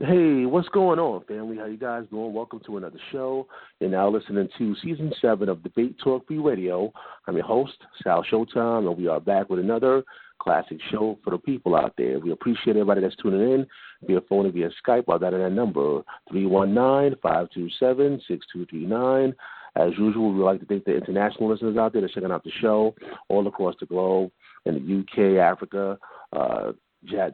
Hey, what's going on, family? How you guys doing? Welcome to another show. You're now listening to Season 7 of Debate Talk Free Radio. I'm your host, Sal Showtime, and we are back with another classic show for the people out there. We appreciate everybody that's tuning in via phone and via Skype. I'll that in that number, 319-527-6239. As usual, we like to thank the international listeners out there that's checking out the show all across the globe, in the UK, Africa,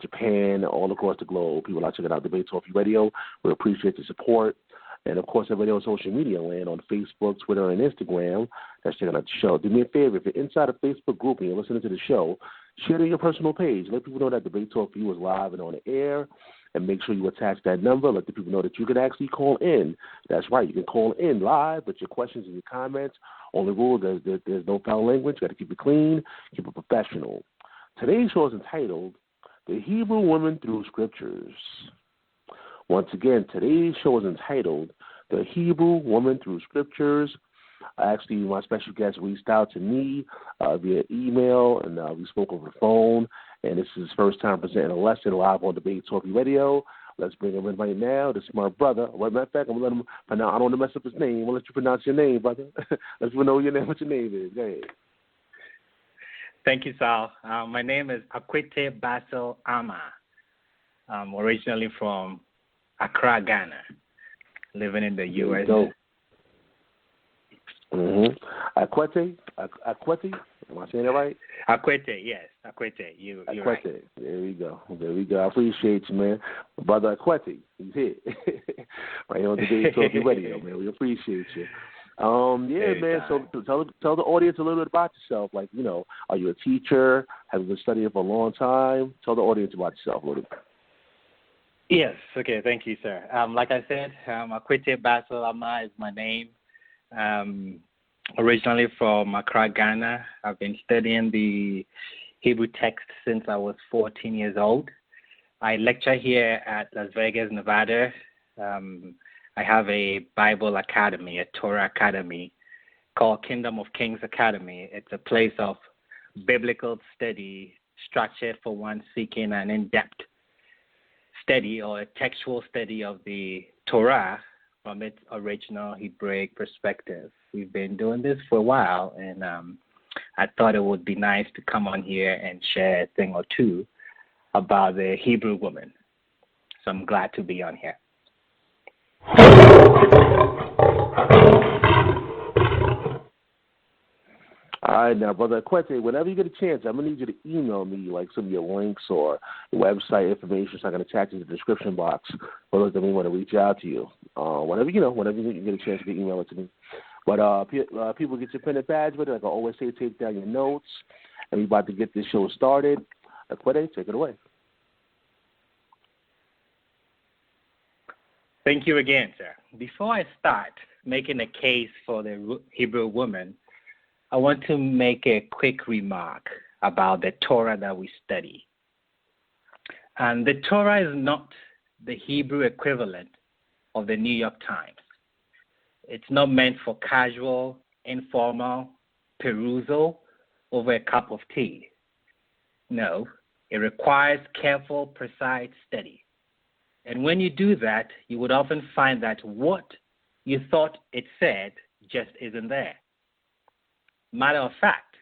Japan, all across the globe. People are checking out Debate Talk Radio. We appreciate the support. And, of course, everybody on social media land on Facebook, Twitter, and Instagram that's checking out the show. Do me a favor. If you're inside a Facebook group and you're listening to the show, share it on your personal page. Let people know that Debate Talk for you is live and on the air. And make sure you attach that number. Let the people know that you can actually call in. That's right. You can call in live with your questions and your comments. Only rule, there's no foul language. You got to keep it clean, keep it professional. Today's show is entitled The Hebrew Woman Through Scriptures. Once again, today's show is entitled The Hebrew Woman Through Scriptures. Actually, my special guest reached out to me via email, and we spoke over the phone. And this is his first time presenting a lesson live on Debate Talk Radio. Let's bring him in right now. This is my brother. Well, matter of fact, I'm going to let him pronounce. I don't want to mess up his name. I'm going to let you pronounce your name, brother. Let you know your name, what your name is. Go ahead. Thank you, Sal. My name is Akwete Basil Ama. I'm originally from Accra, Ghana, living in the U.S. Akwete? Am I saying that right? Akwete, yes. Akwete, you're right. There we go. I appreciate you, man. Brother Akwete, he's here. Right on Debate Talk Radio, man. We appreciate you. Man, so tell the audience a little bit about yourself. Like, you know, are you a teacher? Have you been studying for a long time? Tell the audience about yourself a little bit. Yes, okay, thank you, sir. Like I said, Akwete Basil Ama is my name. Originally from Accra, Ghana. I've been studying the Hebrew text since I was 14 years old. I lecture here at Las Vegas, Nevada. I have a Bible academy, a Torah academy called Kingdom of Kings Academy. It's a place of biblical study structured for one seeking an in-depth study or a textual study of the Torah from its original Hebraic perspective. We've been doing this for a while, and I thought it would be nice to come on here and share a thing or two about the Hebrew woman. So I'm glad to be on here. All right, now, Brother Akwete, whenever you get a chance, I'm going to need you to email me, like, some of your links or website information so I can attach it to the description box for those that may want to reach out to you. Whenever you get a chance to email it to me. But people get your pen and badge with it. Like I always say, take down your notes. And we're about to get this show started. Akwete, take it away. Thank you again, sir. Before I start making a case for the Hebrew woman, I want to make a quick remark about the Torah that we study. And the Torah is not the Hebrew equivalent of the New York Times. It's not meant for casual, informal perusal over a cup of tea. No, it requires careful, precise study. And when you do that, you would often find that what you thought it said just isn't there. Matter of fact,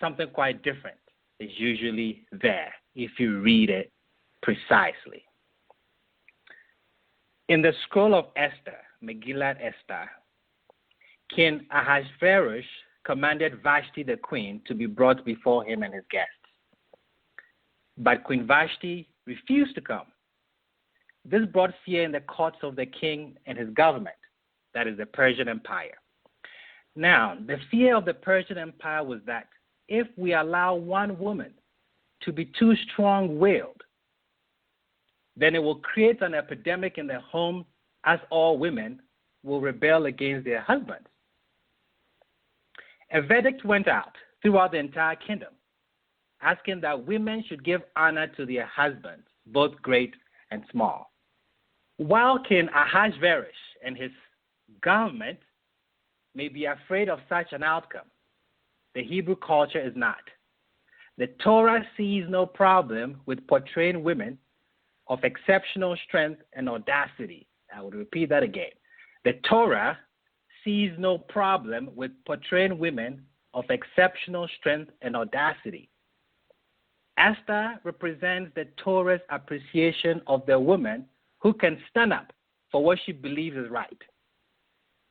something quite different is usually there if you read it precisely. In the scroll of Esther, Megillat Esther, King Ahasuerus commanded Vashti the queen to be brought before him and his guests. But Queen Vashti refused to come. This brought fear in the courts of the king and his government, that is the Persian Empire. Now, the fear of the Persian Empire was that if we allow one woman to be too strong-willed, then it will create an epidemic in the home as all women will rebel against their husbands. A verdict went out throughout the entire kingdom, asking that women should give honor to their husbands, both great and small. While King Ahasuerus and his government may be afraid of such an outcome, the Hebrew culture is not. The Torah sees no problem with portraying women of exceptional strength and audacity. I would repeat that again. The Torah sees no problem with portraying women of exceptional strength and audacity. Esther represents the Torah's appreciation of the woman who can stand up for what she believes is right.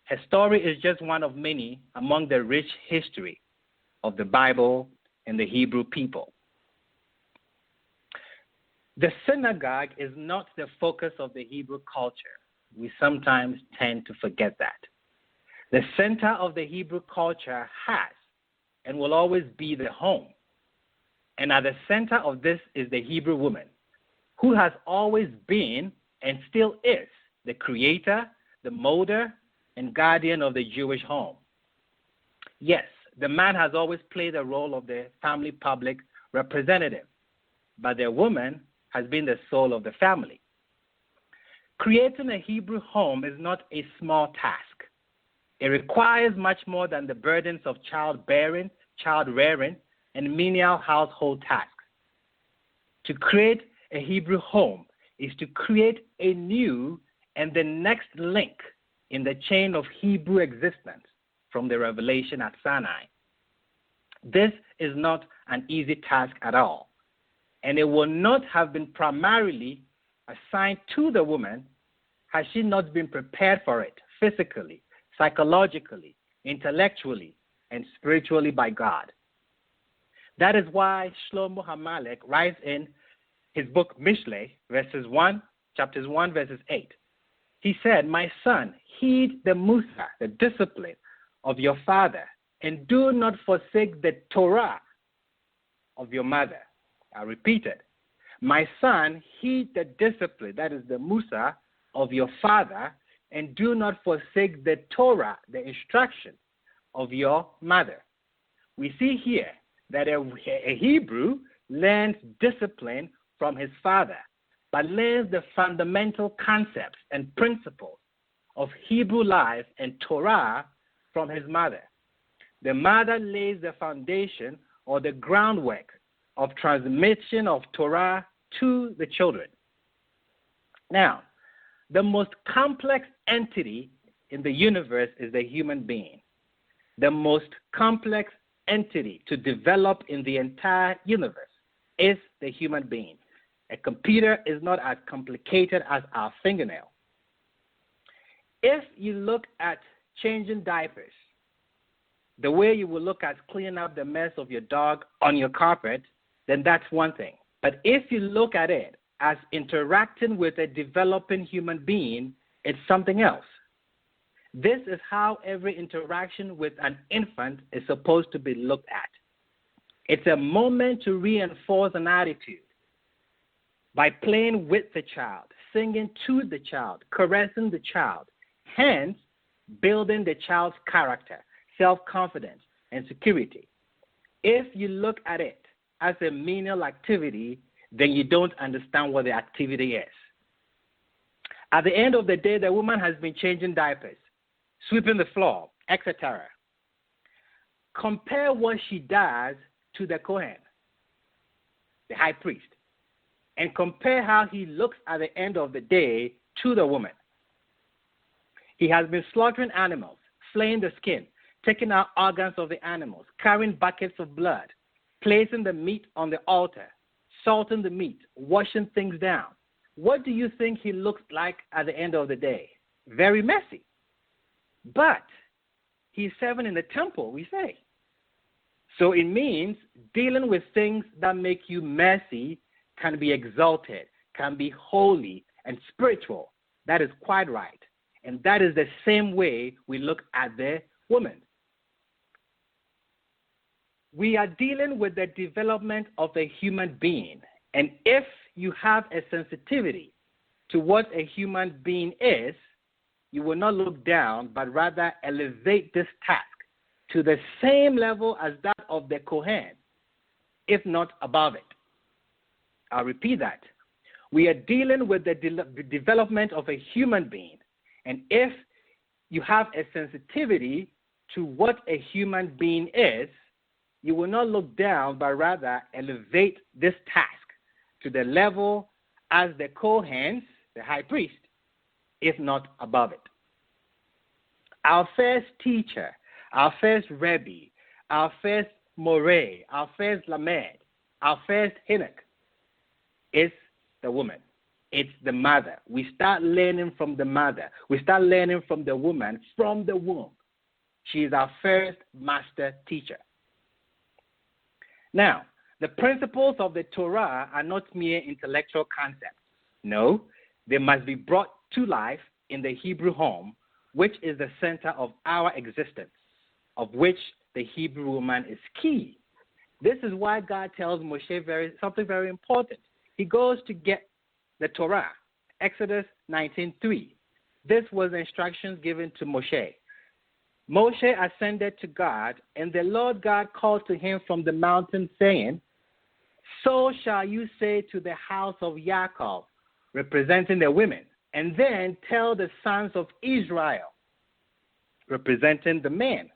Her story is just one of many among the rich history of the Bible and the Hebrew people. The synagogue is not the focus of the Hebrew culture. We sometimes tend to forget that. The center of the Hebrew culture has and will always be the home. And at the center of this is the Hebrew woman, who has always been and still is the creator, the molder, and guardian of the Jewish home. Yes, the man has always played the role of the family public representative, but the woman has been the soul of the family. Creating a Hebrew home is not a small task. It requires much more than the burdens of childbearing, child-rearing, and menial household tasks. To create a Hebrew home is to create a new and the next link in the chain of Hebrew existence from the revelation at Sinai. This is not an easy task at all, and it will not have been primarily assigned to the woman had she not been prepared for it physically, psychologically, intellectually, and spiritually by God. That is why Shlomo HaMelech writes in his book Mishlei, chapters 1, verses 8. He said, "My son, heed the Musa, the discipline of your father, and do not forsake the Torah of your mother." I repeat it. "My son, heed the discipline, that is the Musa, of your father, and do not forsake the Torah, the instruction of your mother." We see here that a Hebrew learns discipline from his father, but learns the fundamental concepts and principles of Hebrew life and Torah from his mother. The mother lays the foundation or the groundwork of transmission of Torah to the children. Now, the most complex entity in the universe is the human being. The most complex entity to develop in the entire universe is the human being. A computer is not as complicated as our fingernail. If you look at changing diapers, the way you will look at cleaning up the mess of your dog on your carpet, then that's one thing. But if you look at it as interacting with a developing human being, it's something else. This is how every interaction with an infant is supposed to be looked at. It's a moment to reinforce an attitude by playing with the child, singing to the child, caressing the child, hence building the child's character, self-confidence, and security. If you look at it as a menial activity, then you don't understand what the activity is. At the end of the day, the woman has been changing diapers, sweeping the floor, etc. Compare what she does to the Kohen, the high priest, and compare how he looks at the end of the day to the woman. He has been slaughtering animals, flaying the skin, taking out organs of the animals, carrying buckets of blood, placing the meat on the altar, salting the meat, washing things down. What do you think he looks like at the end of the day? Very messy. But he's serving in the temple, we say. So it means dealing with things that make you messy can be exalted, can be holy and spiritual. That is quite right. And that is the same way we look at the woman. We are dealing with the development of a human being. And if you have a sensitivity to what a human being is, you will not look down, but rather elevate this task to the same level as that of the Kohen, if not above it. I'll repeat that. We are dealing with the development of a human being. And if you have a sensitivity to what a human being is, you will not look down, but rather elevate this task to the level as the Kohens, the high priest, if not above it. Our first teacher, our first Rebbe, our first Moreh, our first Lamed, our first Hinnock is the woman. It's the mother. We start learning from the mother. We start learning from the woman from the womb. She is our first master teacher. Now, the principles of the Torah are not mere intellectual concepts. No, they must be brought to life in the Hebrew home, which is the center of our existence, of which the Hebrew woman is key. This is why God tells Moshe something very important. He goes to get the Torah, Exodus 19:3. This was the instructions given to Moshe. Moshe ascended to God, and the Lord God called to him from the mountain, saying, "So shall you say to the house of Yaakov," representing the women, "and then tell the sons of Israel," representing the men.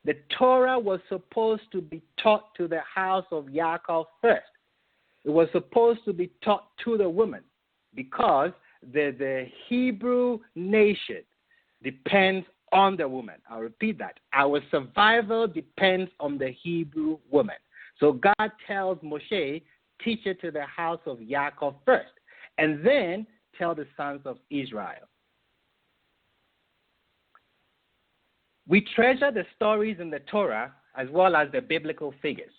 The Torah was supposed to be taught to the house of Yaakov first. It was supposed to be taught to the women because the Hebrew nation depends on the woman. I'll repeat that. Our survival depends on the Hebrew woman. So God tells Moshe, teach it to the house of Yaakov first, and then tell the sons of Israel. We treasure the stories in the Torah as well as the biblical figures.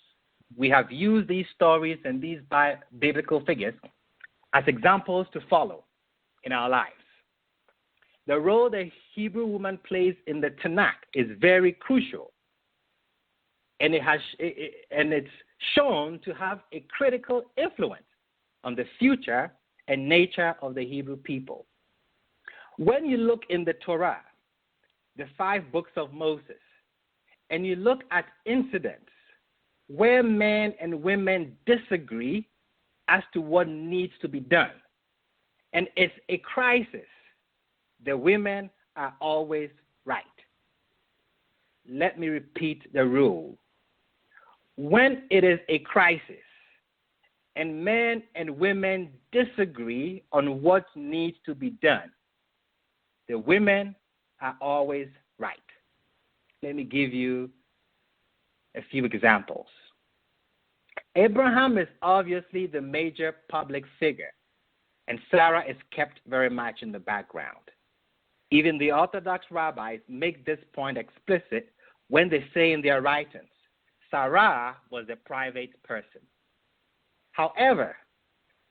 We have used these stories and these biblical figures as examples to follow in our lives. The role the Hebrew woman plays in the Tanakh is very crucial, and it's shown to have a critical influence on the future and nature of the Hebrew people. When you look in the Torah, the 5 books of Moses, and you look at incidents where men and women disagree as to what needs to be done, and it's a crisis, the women are always right. Let me repeat the rule. When it is a crisis and men and women disagree on what needs to be done, the women are always right. Let me give you a few examples. Abraham is obviously the major public figure, and Sarah is kept very much in the background. Even the Orthodox rabbis make this point explicit when they say in their writings, Sarah was a private person. However,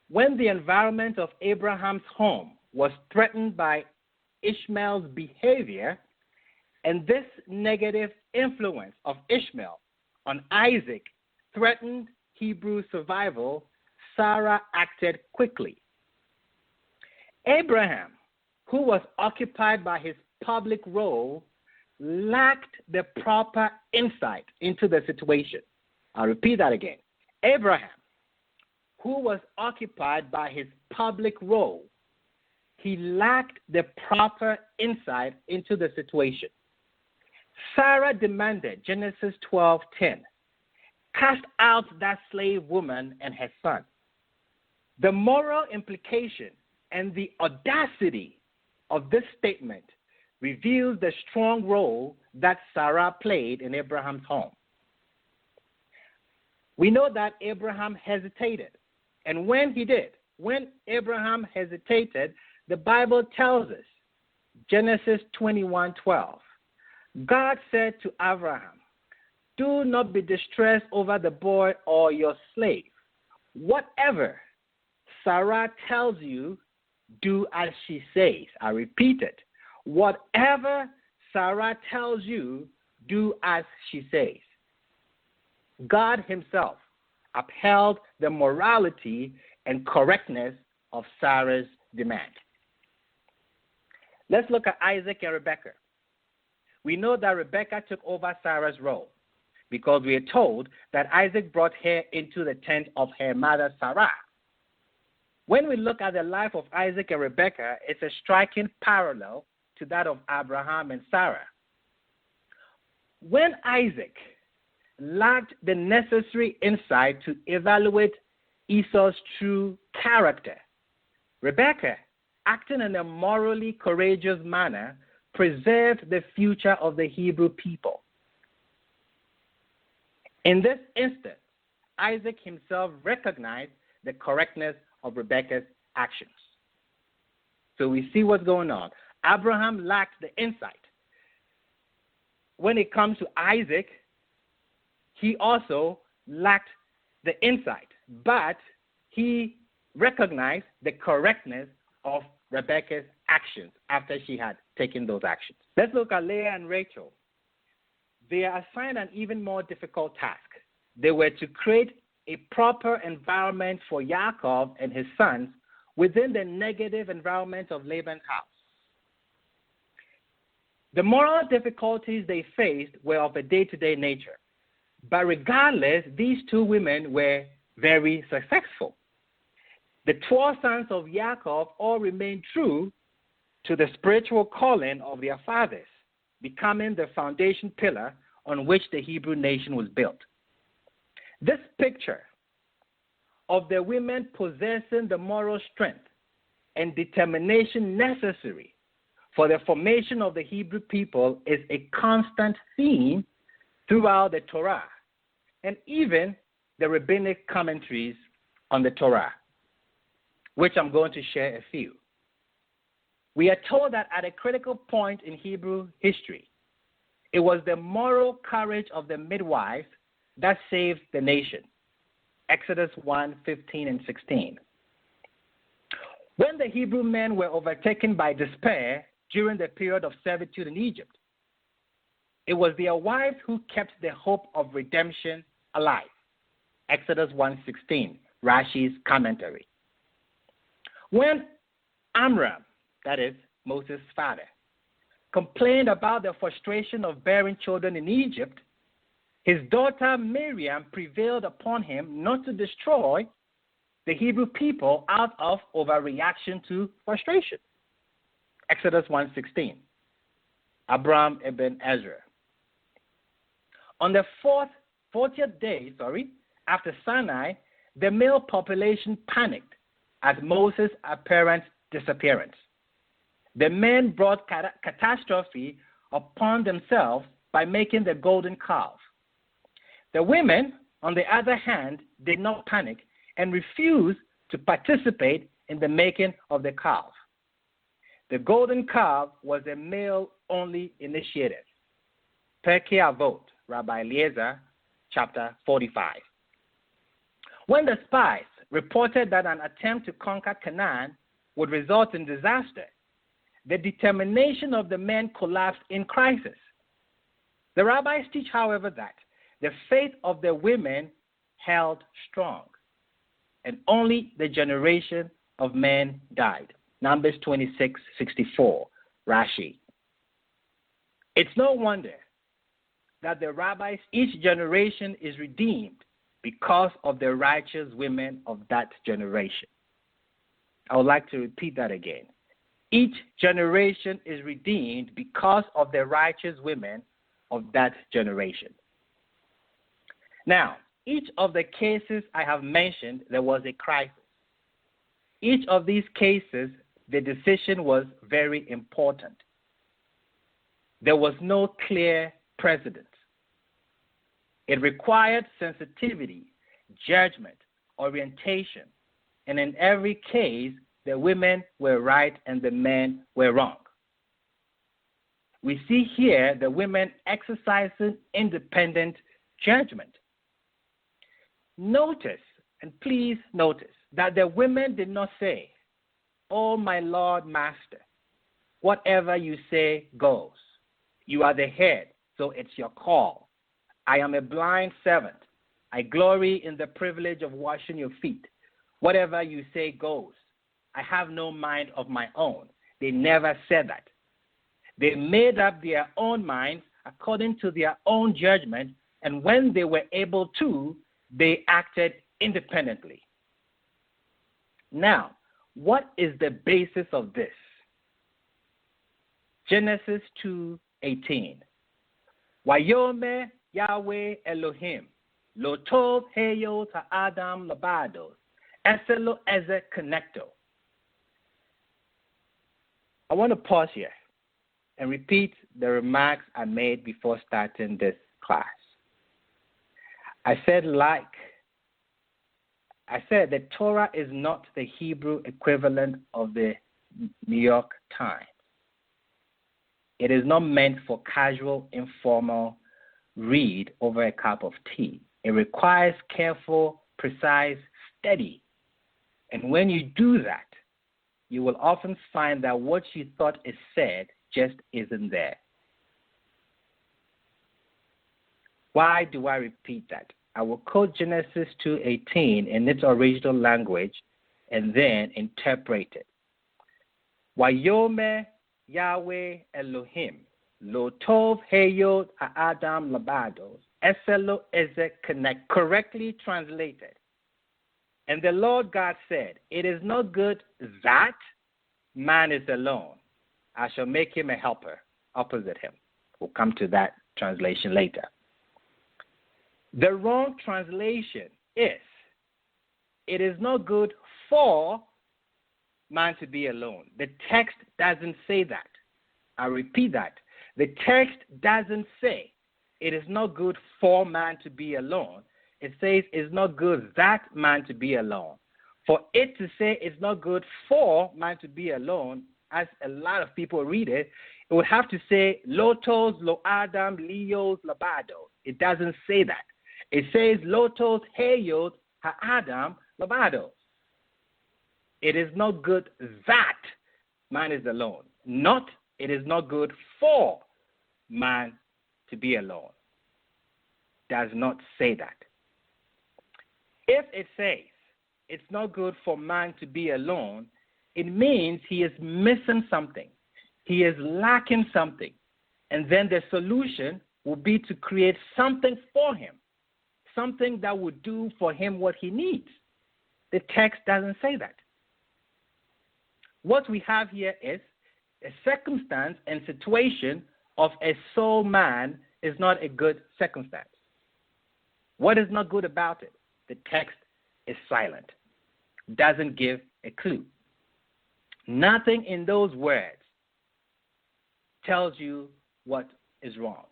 when the environment of Abraham's home was threatened by Ishmael's behavior, and this negative influence of Ishmael on Isaac threatened Hebrew survival, Sarah acted quickly. Abraham, who was occupied by his public role, lacked the proper insight into the situation. I'll repeat that again. Abraham, who was occupied by his public role, he lacked the proper insight into the situation. Sarah demanded, Genesis 12:10, cast out that slave woman and her son. The moral implication and the audacity of this statement reveals the strong role that Sarah played in Abraham's home. We know that Abraham hesitated. And when Abraham hesitated, the Bible tells us, Genesis 21:12, God said to Abraham, do not be distressed over the boy or your slave. Whatever Sarah tells you, do as she says. I repeat it. Whatever Sarah tells you, do as she says. God himself upheld the morality and correctness of Sarah's demand. Let's look at Isaac and Rebekah. We know that Rebekah took over Sarah's role because we are told that Isaac brought her into the tent of her mother Sarah. When we look at the life of Isaac and Rebekah, it's a striking parallel to that of Abraham and Sarah. When Isaac lacked the necessary insight to evaluate Esau's true character, Rebekah, acting in a morally courageous manner, preserved the future of the Hebrew people. In this instance, Isaac himself recognized the correctness of Rebekah's actions. So we see what's going on. Abraham lacked the insight. When it comes to Isaac, he also lacked the insight, but he recognized the correctness of Rebekah's actions after she had taken those actions. Let's look at Leah and Rachel. They are assigned an even more difficult task. They were to create a proper environment for Yaakov and his sons within the negative environment of Laban's house. The moral difficulties they faced were of a day-to-day nature. But regardless, these two women were very successful. The 12 sons of Yaakov all remained true to the spiritual calling of their fathers, becoming the foundation pillar on which the Hebrew nation was built. This picture of the women possessing the moral strength and determination necessary for the formation of the Hebrew people is a constant theme throughout the Torah and even the rabbinic commentaries on the Torah, which I'm going to share a few. We are told that at a critical point in Hebrew history, it was the moral courage of the midwife that saved the nation. Exodus 1:15 and 16. When the Hebrew men were overtaken by despair during the period of servitude in Egypt, it was their wives who kept the hope of redemption alive. Exodus 1:16, Rashi's commentary. When Amram, that is Moses' father, complained about the frustration of bearing children in Egypt, his daughter Miriam prevailed upon him not to destroy the Hebrew people out of overreaction to frustration. Exodus 1:16, Abraham ibn Ezra. On the 40th day after Sinai, the male population panicked at Moses' apparent disappearance. The men brought catastrophe upon themselves by making the golden calf. The women, on the other hand, did not panic and refused to participate in the making of the calf. The golden calf was a male-only initiative. Pirkei Avot, Rabbi Eliezer, chapter 45. When the spies reported that an attempt to conquer Canaan would result in disaster, the determination of the men collapsed in crisis. The rabbis teach, however, that the faith of the women held strong, and only the generation of men died. Numbers 26:64, Rashi. It's no wonder that the rabbis, each generation is redeemed because of the righteous women of that generation. I would like to repeat that again. Each generation is redeemed because of the righteous women of that generation. Now, each of the cases I have mentioned, there was a crisis. Each of these cases, the decision was very important. There was no clear precedent. It required sensitivity, judgment, orientation, and in every case, the women were right and the men were wrong. We see here the women exercising independent judgment. Notice, and please notice, that the women did not say, "Oh, my Lord, Master, whatever you say goes. You are the head, so it's your call. I am a blind servant. I glory in the privilege of washing your feet. Whatever you say goes. I have no mind of my own." They never said that. They made up their own minds according to their own judgment, and when they were able to, they acted independently. Now, what is the basis of this? Genesis 2:18. Wayomer Yahweh Elohim, lo tov heyot ha'adam labados, eselo eze connecto. I want to pause here and repeat the remarks I made before starting this class. I said that Torah is not the Hebrew equivalent of the New York Times. It is not meant for casual, informal read over a cup of tea. It requires careful, precise study. And when you do that, you will often find that what you thought is said just isn't there. Why do I repeat that? I will quote Genesis 2:18 in its original language and then interpret it. Wayomer Yahweh Elohim lo tov heyot ha'adam labados eselo ezek connect, correctly translated. And the Lord God said, it is not good that man is alone. I shall make him a helper opposite him. We'll come to that translation later. The wrong translation is, it is not good for man to be alone. The text doesn't say that. I repeat that. The text doesn't say it is not good for man to be alone. It says it's not good that man to be alone. For it to say it's not good for man to be alone, as a lot of people read it, it would have to say lotos, lo adam, leos, labados. It doesn't say that. It says lotos, heyot, ha adam, labados. It is not good that man is alone. Not, it is not good for man to be alone. Does not say that. If it says it's not good for man to be alone, it means he is missing something. He is lacking something. And then the solution will be to create something for him, something that would do for him what he needs. The text doesn't say that. What we have here is a circumstance and situation of a soul man is not a good circumstance. What is not good about it? The text is silent, doesn't give a clue. Nothing in those words tells you what is wrong.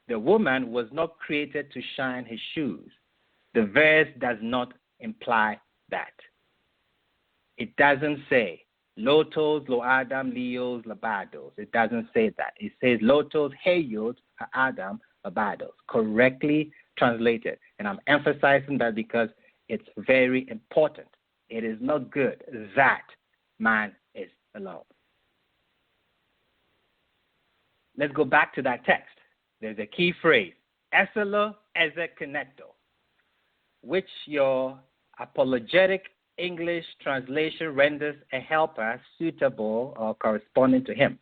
The woman was not created to shine his shoes. The verse does not imply that. It doesn't say lotos, lo adam, leos, labados. It doesn't say that. It says lotos, heyot, ha adam, labados. Correctly translated. And I'm emphasizing that because it's very important. It is not good that man is alone. Let's go back to that text. There's a key phrase, eselo eze connecto, which your apologetic English translation renders a helper suitable or corresponding to him.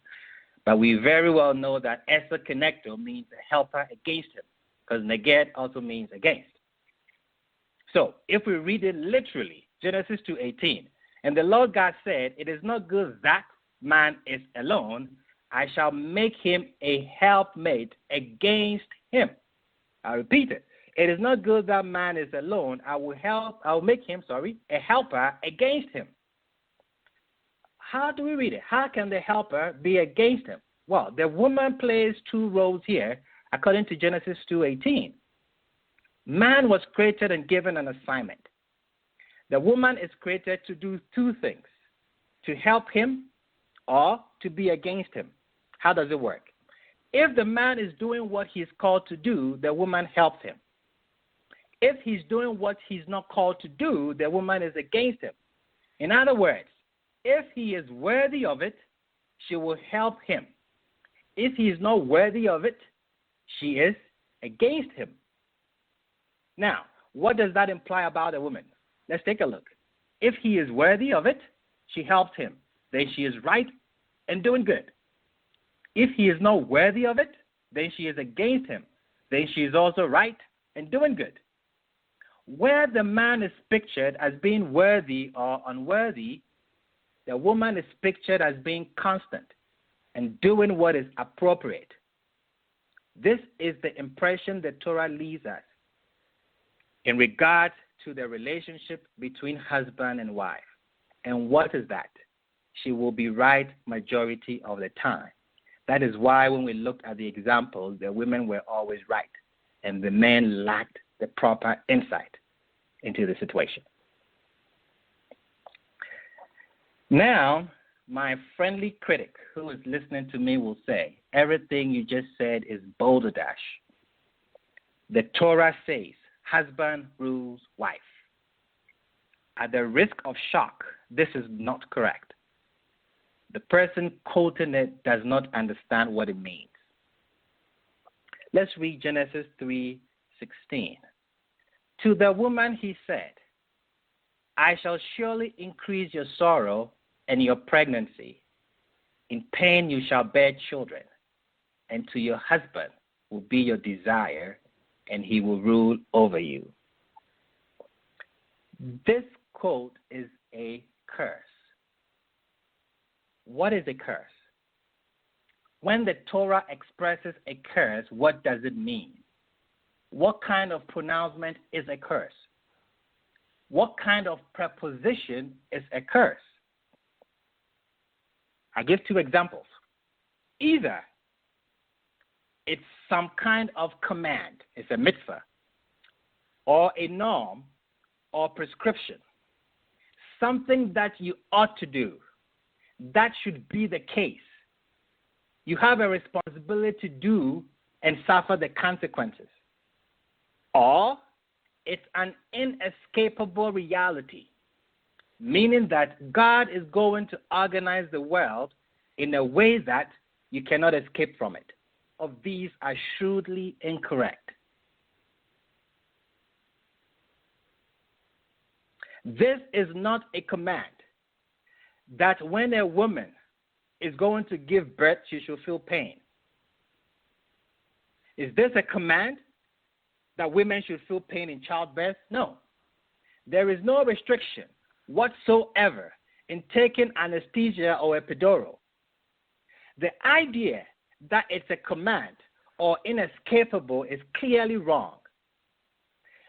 But we very well know that eze connecto means a helper against him, because neged also means against. So if we read it literally, Genesis 2:18, and the Lord God said, it is not good that man is alone. I shall make him a helpmate against him. I repeat it. It is not good that man is alone. I will make him, a helper against him. How do we read it? How can the helper be against him? Well, the woman plays two roles here according to Genesis 2:18. Man was created and given an assignment. The woman is created to do two things, to help him or to be against him. How does it work? If the man is doing what he's called to do, the woman helps him. If he's doing what he's not called to do, the woman is against him. In other words, if he is worthy of it, she will help him. If he is not worthy of it, she is against him. Now, what does that imply about a woman? Let's take a look. If he is worthy of it, she helps him. Then she is right and doing good. If he is not worthy of it, then she is against him. Then she is also right and doing good. Where the man is pictured as being worthy or unworthy, the woman is pictured as being constant and doing what is appropriate. This is the impression the Torah leaves us in regard to the relationship between husband and wife. And what is that? she will be right majority of the time. That is why when we looked at the examples, the women were always right, and the men lacked the proper insight into the situation. Now, my friendly critic who is listening to me will say, everything you just said is balderdash. The Torah says, husband rules wife. At the risk of shock, this is not correct. The person quoting it does not understand what it means. Let's read Genesis 3:16. To the woman he said, I shall surely increase your sorrow and your pregnancy. In pain you shall bear children, and to your husband will be your desire, and he will rule over you. This quote is a curse. What is a curse? When the Torah expresses a curse, what does it mean? What kind of pronouncement is a curse? What kind of preposition is a curse? I give two examples. Either it's some kind of command, it's a mitzvah, or a norm or prescription, something that you ought to do. That should be the case. You have a responsibility to do and suffer the consequences. Or it's an inescapable reality, meaning that God is going to organize the world in a way that you cannot escape from it. Of these are shrewdly incorrect. This is not a command that when a woman is going to give birth, she should feel pain. Is this a command that women should feel pain in childbirth? No. There is no restriction whatsoever in taking anesthesia or epidural. The idea that it's a command or inescapable is clearly wrong.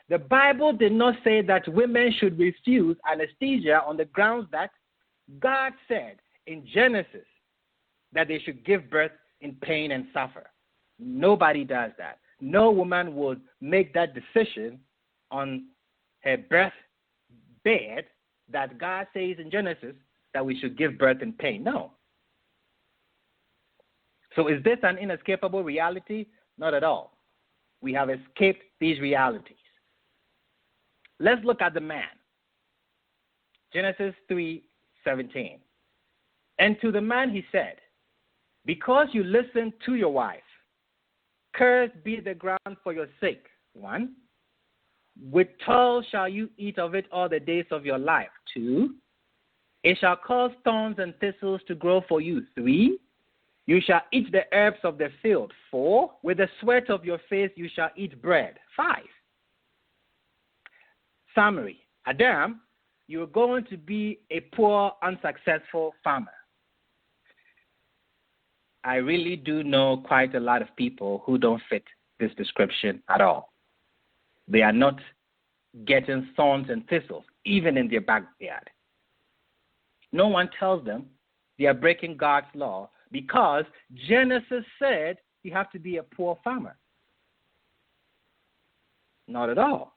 The Bible did not say that women should refuse anesthesia on the grounds that God said in Genesis that they should give birth in pain and suffer. Nobody does that. No woman would make that decision on her birth bed that God says in Genesis that we should give birth in pain. No. So is this an inescapable reality? Not at all. We have escaped these realities. Let's look at the man. Genesis 3:17. And to the man he said, because you listened to your wife, cursed be the ground for your sake. 1. With toil shall you eat of it all the days of your life. 2. It shall cause thorns and thistles to grow for you. 3. You shall eat the herbs of the field. 4. With the sweat of your face you shall eat bread. 5. Summary. Adam, you're going to be a poor, unsuccessful farmer. I really do know quite a lot of people who don't fit this description at all. They are not getting thorns and thistles, even in their backyard. No one tells them they are breaking God's law because Genesis said you have to be a poor farmer. Not at all.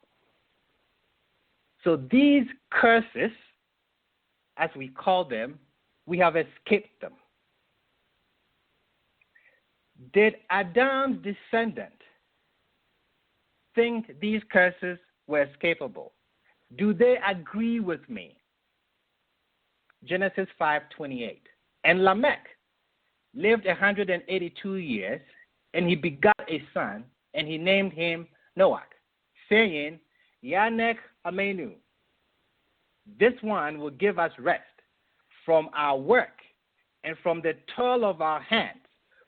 So these curses, as we call them, we have escaped them. Did Adam's descendant think these curses were escapable? Do they agree with me? Genesis 5:28. And Lamech lived 182 years, and he begot a son, and he named him Noah, saying, Yanek Amenu. This one will give us rest from our work and from the toil of our hands,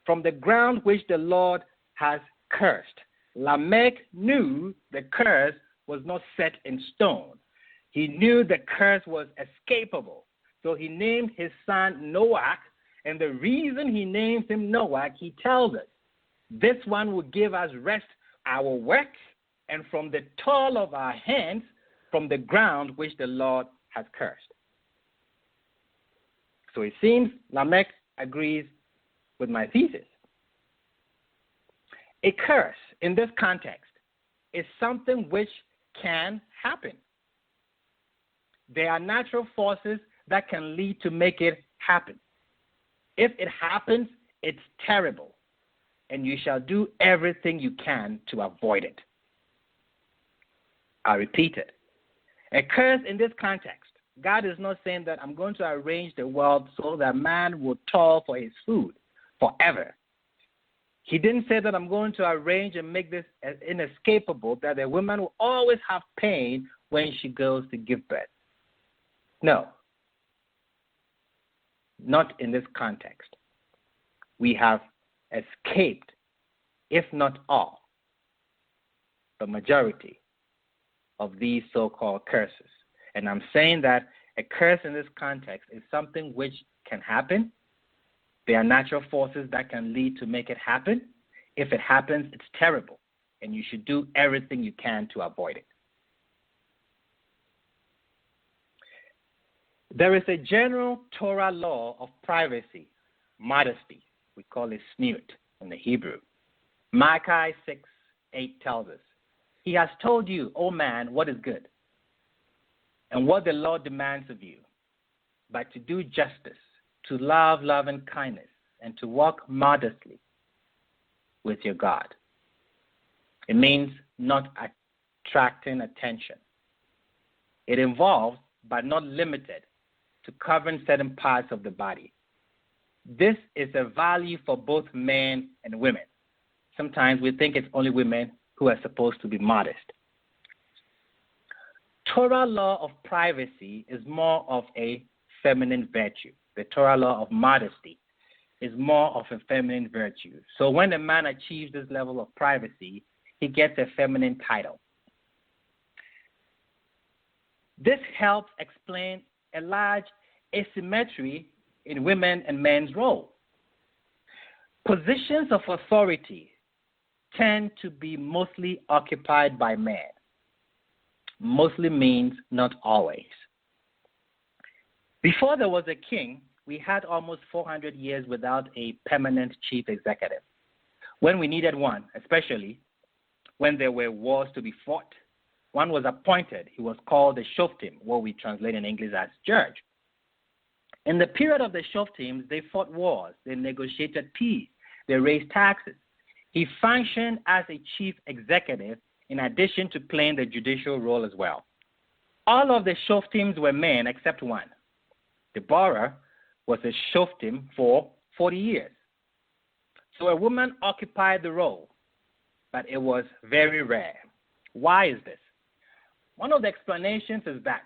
from the ground which the Lord has cursed. Lamech knew the curse was not set in stone. He knew the curse was escapable. So he named his son Noah, and the reason he names him Noah, he tells us, this one will give us rest, our work, and from the toil of our hands, from the ground which the Lord has cursed. So it seems Lamech agrees with my thesis. A curse in this context is something which can happen. There are natural forces that can lead to make it happen. If it happens, it's terrible, and you shall do everything you can to avoid it. I repeat it. A curse in this context, God is not saying that I'm going to arrange the world so that man will toil for his food forever. He didn't say that I'm going to arrange and make this inescapable, that a woman will always have pain when she goes to give birth. No, not in this context. We have escaped, if not all, the majority of these so-called curses. And I'm saying that a curse in this context is something which can happen. There are natural forces that can lead to make it happen. If it happens, it's terrible, and you should do everything you can to avoid it. There is a general Torah law of privacy, modesty. We call it sneut in the Hebrew. Malachi 6:8 tells us, He has told you, O man, what is good, and what the Lord demands of you, but to do justice, to love and kindness, and to walk modestly with your God. It means not attracting attention. It involves, but not limited, to covering certain parts of the body. This is a value for both men and women. Sometimes we think it's only women who are supposed to be modest. Torah law of privacy is more of a feminine virtue. The Torah law of modesty is more of a feminine virtue. So when a man achieves this level of privacy, he gets a feminine title. This helps explain a large asymmetry in women and men's role. Positions of authority tend to be mostly occupied by men. Mostly means not always. Before there was a king, we had almost 400 years without a permanent chief executive. When we needed one, especially when there were wars to be fought, one was appointed. He was called the Shoftim, what we translate in English as judge. In the period of the Shoftim, they fought wars, they negotiated peace, they raised taxes. He functioned as a chief executive in addition to playing the judicial role as well. All of the Shoftims were men except one. Deborah was a Shoftim for 40 years. So a woman occupied the role, but it was very rare. Why is this? One of the explanations is that,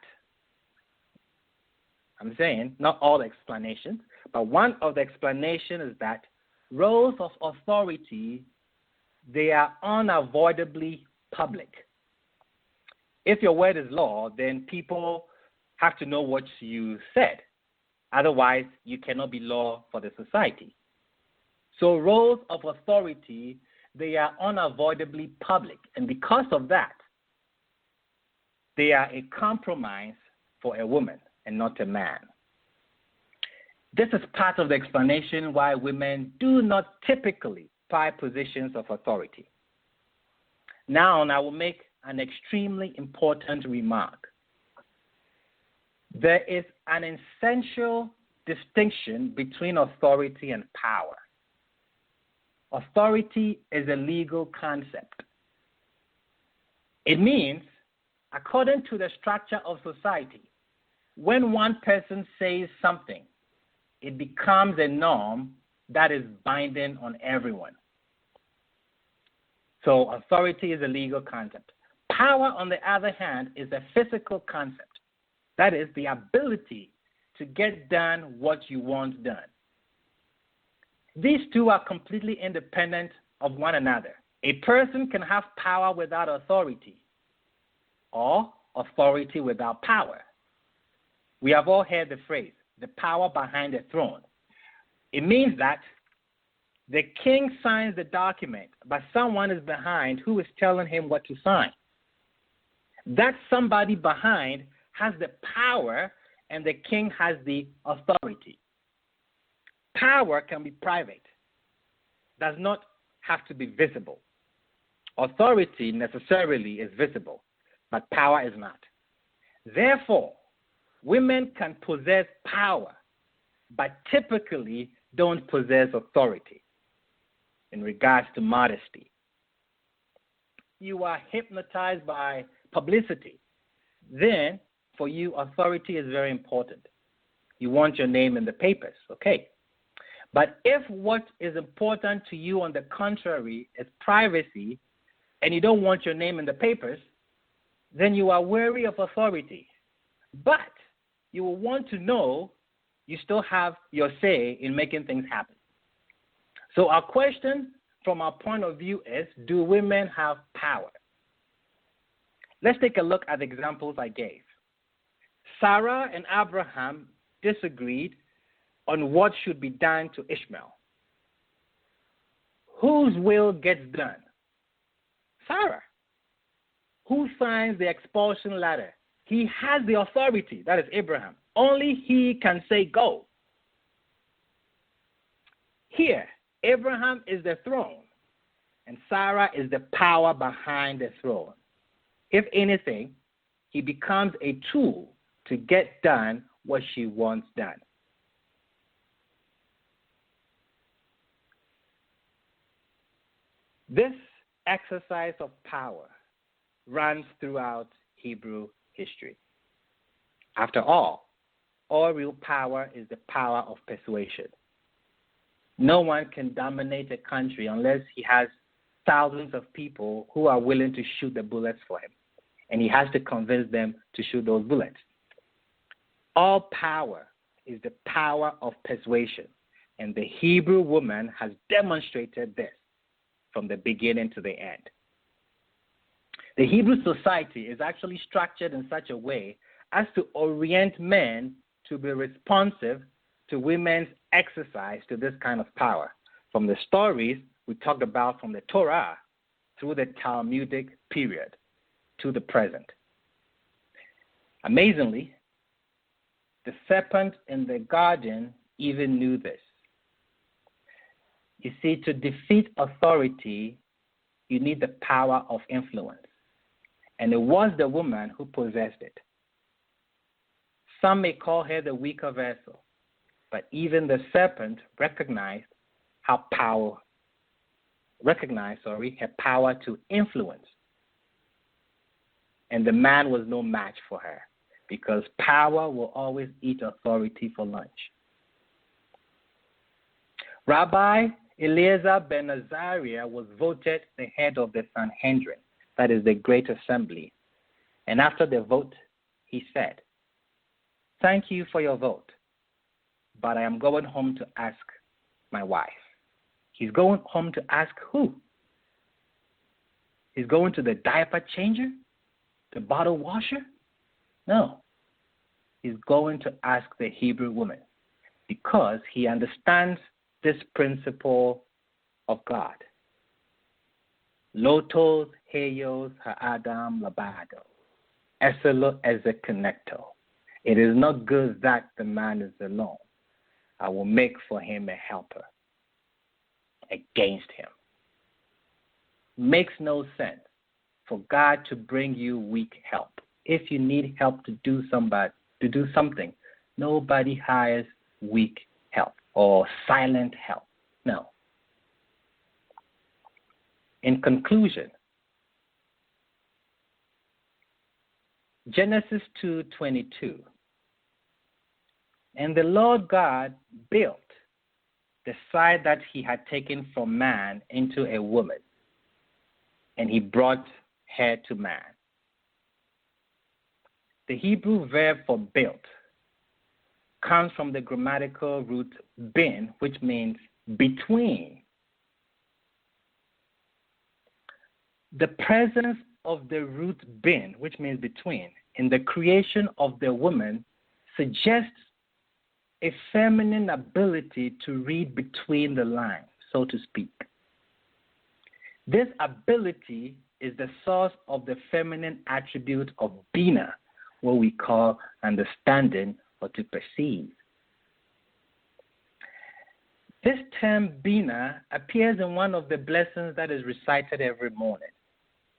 I'm saying not all the explanations, but one of the explanations is that roles of authority, they are unavoidably public. If your word is law, then people have to know what you said. Otherwise, you cannot be law for the society. So roles of authority, they are unavoidably public. And because of that, they are a compromise for a woman and not a man. This is part of the explanation why women do not typically occupy positions of authority. Now, I will make an extremely important remark. There is an essential distinction between authority and power. Authority is a legal concept. It means, according to the structure of society, when one person says something, it becomes a norm that is binding on everyone. So authority is a legal concept. Power, on the other hand, is a physical concept. That is the ability to get done what you want done. These two are completely independent of one another. A person can have power without authority, or authority without power. We have all heard the phrase, the power behind the throne. It means that the king signs the document, but someone is behind who is telling him what to sign. That somebody behind has the power, and the king has the authority. Power can be private, does not have to be visible. Authority necessarily is visible, but power is not. Therefore, women can possess power, but typically don't possess authority in regards to modesty. You are hypnotized by publicity. Then, for you, authority is very important. You want your name in the papers, okay. But if what is important to you, on the contrary, is privacy, and you don't want your name in the papers, then you are wary of authority. But you will want to know you still have your say in making things happen. So our question from our point of view is, do women have power? Let's take a look at the examples I gave. Sarah and Abraham disagreed on what should be done to Ishmael. Whose will gets done? Sarah. Who signs the expulsion letter? He has the authority, that is Abraham. Only he can say go. Here, Abraham is the throne, and Sarah is the power behind the throne. If anything, he becomes a tool to get done what she wants done. This exercise of power runs throughout Hebrew history. After all real power is the power of persuasion. No one can dominate a country unless he has thousands of people who are willing to shoot the bullets for him, and he has to convince them to shoot those bullets. All power is the power of persuasion, and the Hebrew woman has demonstrated this from the beginning to the end. The Hebrew society is actually structured in such a way as to orient men to be responsive to women's exercise to this kind of power. From the stories we talked about from the Torah through the Talmudic period to the present. Amazingly, the serpent in the garden even knew this. You see, to defeat authority, you need the power of influence. And it was the woman who possessed it. Some may call her the weaker vessel, but even the serpent recognized her power to influence. And the man was no match for her, because power will always eat authority for lunch. Rabbi Eliezer ben Azariah was voted the head of the Sanhedrin, that is the Great Assembly. And after the vote, he said, "Thank you for your vote, but I am going home to ask my wife." He's going home to ask who? He's going to the diaper changer? The bottle washer? No. He's going to ask the Hebrew woman, because he understands this principle of God. Lotos heyos ha'adam labado, eselo ezekonecto. It is not good that the man is alone. I will make for him a helper against him. Makes no sense for God to bring you weak help. If you need help to do something, nobody hires weak help or silent help. No. In conclusion, Genesis 2:22. And the Lord God built the side that he had taken from man into a woman, and he brought her to man. The Hebrew verb for built comes from the grammatical root bin, which means between. The presence of the root bin, which means between, in the creation of the woman suggests a feminine ability to read between the lines, so to speak. This ability is the source of the feminine attribute of bina, what we call understanding or to perceive. This term Bina appears in one of the blessings that is recited every morning.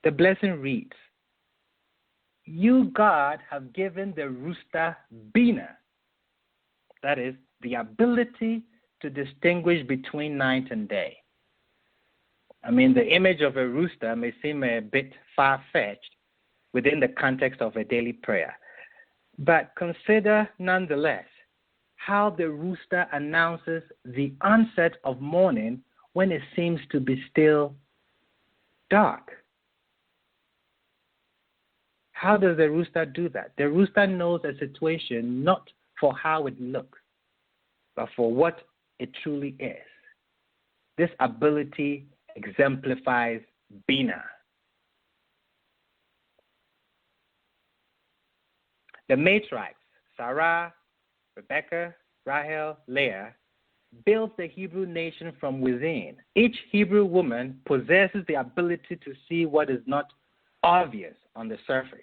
The blessing reads, "You, God, have given the rooster Bina," that is, the ability to distinguish between night and day. I mean, the image of a rooster may seem a bit far-fetched within the context of a daily prayer, but consider nonetheless how the rooster announces the onset of morning when it seems to be still dark. How does the rooster do that? The rooster knows a situation not for how it looks, but for what it truly is. This ability exemplifies Bina. The matriarchs, Sarah, Rebecca, Rahel, Leah, built the Hebrew nation from within. Each Hebrew woman possesses the ability to see what is not obvious on the surface.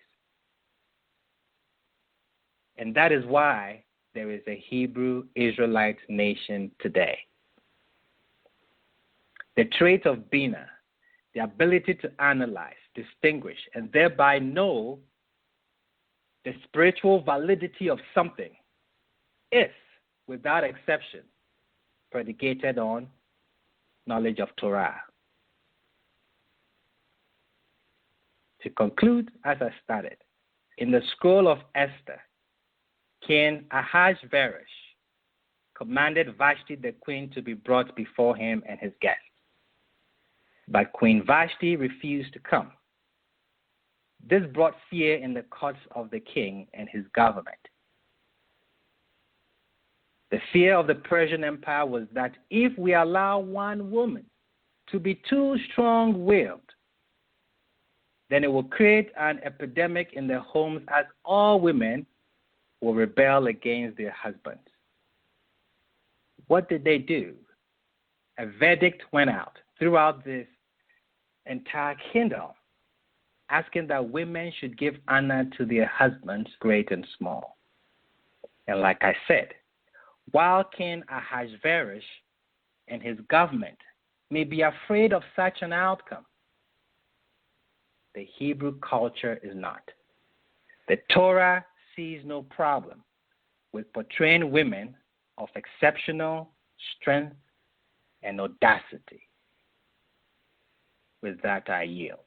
And that is why there is a Hebrew Israelite nation today. The trait of Bina, the ability to analyze, distinguish, and thereby know the spiritual validity of something, is, without exception, predicated on knowledge of Torah. To conclude, as I started, in the scroll of Esther, King Ahasuerus commanded Vashti the queen to be brought before him and his guests. But Queen Vashti refused to come. This brought fear in the courts of the king and his government. The fear of the Persian Empire was that if we allow one woman to be too strong-willed, then it will create an epidemic in their homes, as all women will rebel against their husbands. What did they do? A verdict went out throughout this entire kingdom, asking that women should give honor to their husbands, great and small. And like I said, while King Ahasuerus and his government may be afraid of such an outcome, the Hebrew culture is not. The Torah sees no problem with portraying women of exceptional strength and audacity. With that, I yield.